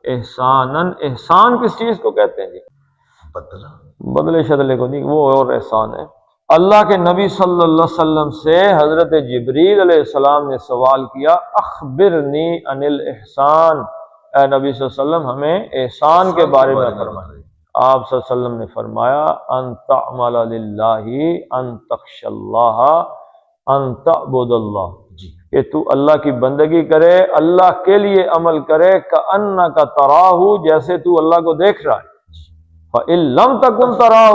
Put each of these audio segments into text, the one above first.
احسانن، احسان کس چیز کو کہتے ہیں جی؟ بدلے شدلے کو نہیں، وہ اور احسان ہے۔ اللہ کے نبی صلی اللہ علیہ وسلم سے حضرت جبریل علیہ السلام نے سوال کیا اخبرنی عن الاحسان، اے نبی صلی اللہ علیہ وسلم ہمیں احسان کے بارے میں فرمائیں۔ آپ صلی اللہ علیہ وسلم نے فرمایا ان تعمل للہ ان تخش اللہ ان تعبد اللہ، کہ تو اللہ کی بندگی کرے، اللہ کے لیے عمل کرے، کأنک تراہ، جیسے تو اللہ کو دیکھ رہا ہے۔ فإن لم تکن تراہ،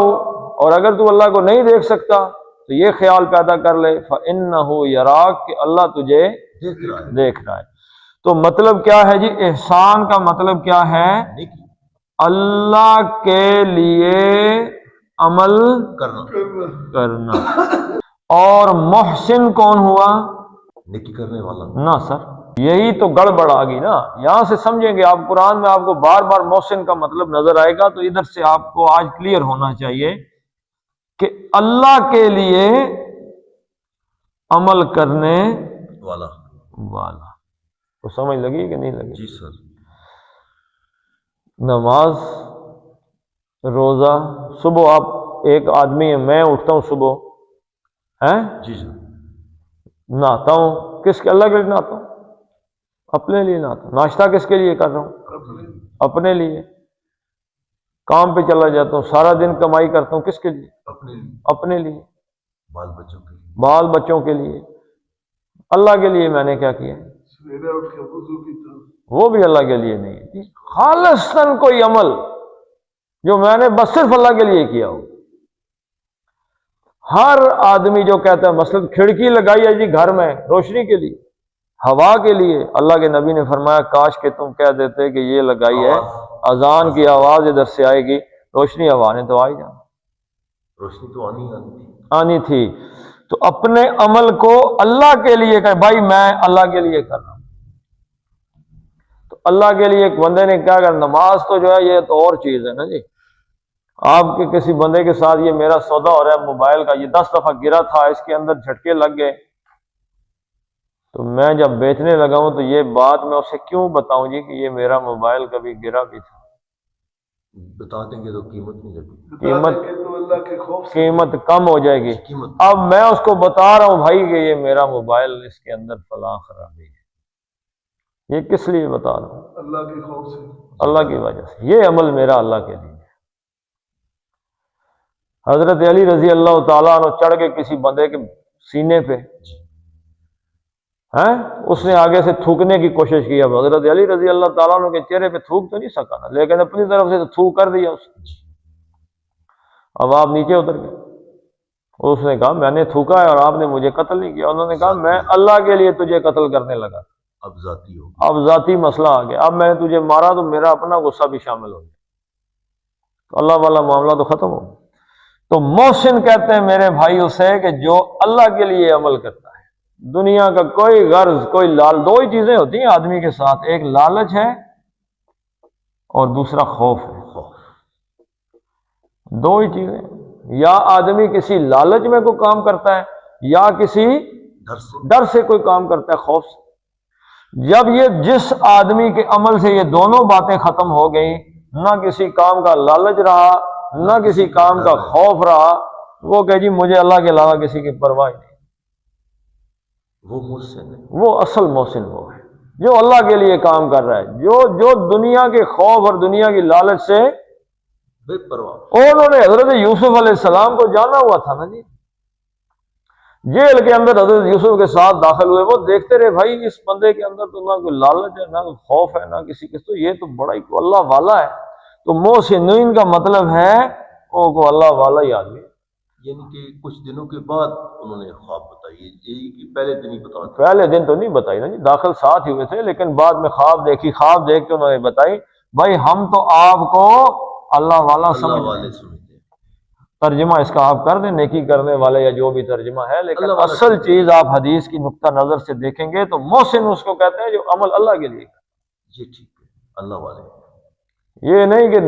اور اگر تو اللہ کو نہیں دیکھ سکتا تو یہ خیال پیدا کر لے فإنہ یراک، کہ اللہ تجھے دیکھ رہا ہے۔ تو مطلب کیا ہے جی؟ احسان کا مطلب کیا ہے؟ اللہ کے لیے عمل کرنا۔ اور محسن کون ہوا؟ نیکی کرنے والا نہ سر، یہی تو گڑبڑ آ گئی نا۔ یہاں سے سمجھیں گے آپ، قرآن میں آپ کو بار بار محسن کا مطلب نظر آئے گا، تو ادھر سے آپ کو آج کلیئر ہونا چاہیے کہ اللہ کے لیے عمل کرنے والا تو سمجھ لگی کہ نہیں لگی؟ جی سر۔ نماز، روزہ، صبح آپ ایک آدمی ہے، میں اٹھتا ہوں صبح جی سر، نہاتا ہوں، کس کے؟ اللہ کے لیے نہاتا ہوں، اپنے لیے نہاتا ہوں۔ ناشتہ کس کے لیے کر رہا ہوں؟ اپنے لیے۔ کام پہ چلا جاتا ہوں، سارا دن کمائی کرتا ہوں، کس کے لیے؟ اپنے لیے۔ بال بچوں کے لیے۔ اللہ کے لیے میں نے کیا کیا؟ وہ بھی اللہ کے لیے نہیں ہے، خالصاً کوئی عمل جو میں نے بس صرف اللہ کے لیے کیا ہو۔ ہر آدمی جو کہتا ہے مثلا کھڑکی لگائی ہے جی گھر میں روشنی کے لیے، ہوا کے لیے، اللہ کے نبی نے فرمایا کاش کہ تم کہہ دیتے کہ یہ لگائی ہے، اذان کی آواز ادھر سے آئے گی، روشنی ہوا نے تو آئی جانا، روشنی تو آنی تھی۔ تو اپنے عمل کو اللہ کے لیے کہ بھائی میں اللہ کے لیے کر رہا ہوں۔ تو اللہ کے لیے ایک بندے نے کیا کر، نماز تو جو ہے یہ تو اور چیز ہے نا جی۔ آپ کے کسی بندے کے ساتھ یہ میرا سودا ہو رہا ہے موبائل کا، یہ 10 دفعہ گرا تھا، اس کے اندر جھٹکے لگ گئے، تو میں جب بیچنے لگا ہوں تو یہ بات میں اسے کیوں بتاؤں جی کہ یہ میرا موبائل کبھی گرا بھی تھا؟ بتا دیں گے تو قیمت نہیں لگے، قیمت کم ہو جائے گی۔ اب میں اس کو بتا رہا ہوں بھائی کہ یہ میرا موبائل اس کے اندر فلاں خرابی ہے، یہ کس لیے بتا رہا ہوں؟ اللہ کے خوف سے، اللہ کی وجہ سے۔ یہ عمل میرا اللہ کے لیے۔ حضرت علی رضی اللہ تعالیٰ عنہ چڑھ کے کسی بندے کے سینے پہ، اس نے آگے سے تھوکنے کی کوشش کی۔ اب حضرت علی رضی اللہ تعالیٰ عنہ کے چہرے پہ تھوک تو نہیں سکا نا، لیکن اپنی طرف سے تو تھوک کر دیا اس نے۔ اب آپ نیچے اتر گئے، اس نے کہا میں نے تھوکا ہے اور آپ نے مجھے قتل نہیں کیا۔ انہوں نے کہا میں اللہ کے لیے تجھے قتل کرنے لگا، اب ذاتی مسئلہ آ گیا، اب میں نے تجھے مارا تو میرا اپنا غصہ بھی شامل ہو گیا، تو اللہ والا معاملہ تو ختم ہو گیا۔ تو محسن کہتے ہیں میرے بھائی اسے کہ جو اللہ کے لیے عمل کرتا ہے، دنیا کا کوئی غرض، کوئی دو ہی چیزیں ہوتی ہیں آدمی کے ساتھ، ایک لالچ ہے اور دوسرا خوف ہے۔ دو ہی چیزیں، یا آدمی کسی لالچ میں کوئی کام کرتا ہے یا کسی ڈر سے کوئی کام کرتا ہے، خوف سے۔ جب یہ جس آدمی کے عمل سے یہ دونوں باتیں ختم ہو گئیں، نہ کسی کام کا لالچ رہا نہ کسی کام کا خوف رہا، وہ کہ جی مجھے اللہ کے علاوہ کسی کی پرواہ نہیں، وہ محسن ہے، وہ اصل محسن وہ ہے جو اللہ کے لیے کام کر رہا ہے، جو دنیا کے خوف اور دنیا کی لالچ سے بے پرواہ۔ اور انہوں نے حضرت یوسف علیہ السلام کو جانا ہوا تھا نا جی، جیل کے اندر حضرت یوسف کے ساتھ داخل ہوئے، وہ دیکھتے رہے بھائی اس بندے کے اندر تو نہ کوئی لالچ ہے نہ کوئی خوف ہے نہ کسی تو یہ تو بڑا ہی اللہ والا ہے۔ تو محسنین کا مطلب ہے وہ کو اللہ والا ہی آدمی، یعنی کہ کچھ دنوں کے بعد انہوں نے خواب بتائی، یہی کہ پہلے دن ہی بتا، پہلے دن تو نہیں بتائی نا جی، داخل ساتھ ہی ہوئے تھے، لیکن بعد میں خواب دیکھی، خواب دیکھ کے انہوں نے بتائی بھائی ہم تو آپ کو اللہ والا سمجھتے ہیں۔ ترجمہ اس کا آپ کر دیں نیکی کرنے والے یا جو بھی ترجمہ ہے، لیکن اصل چیز آپ حدیث کی نقطہ نظر سے دیکھیں گے تو محسن اس کو کہتے ہیں جو عمل اللہ کے لیے کرتا ہے۔ یہ ٹھیک ہے، اللہ والے، یہ نہیں کہ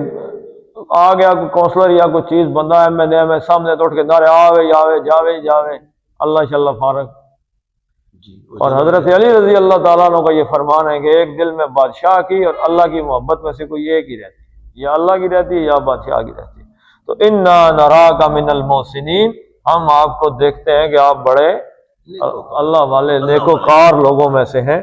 آ گیا کوئی کونسلر یا کوئی چیز بندہ ہے میں سامنے تو اٹھ کے نعرے آوے جاوے جاوے جاوے اللہ شاء اللہ فارغ، جی اور حضرت علی رضی اللہ تعالیٰ عنہ کا یہ فرمان ہے کہ ایک دل میں بادشاہ کی اور اللہ کی محبت میں سے کوئی ایک ہی رہتی ہے، یا اللہ کی رہتی ہے یا بادشاہ کی رہتی ہے۔ تو انا نراک من المحسنین، ہم آپ کو دیکھتے ہیں کہ آپ بڑے اللہ والے نیکوکار لوگوں میں سے ہیں۔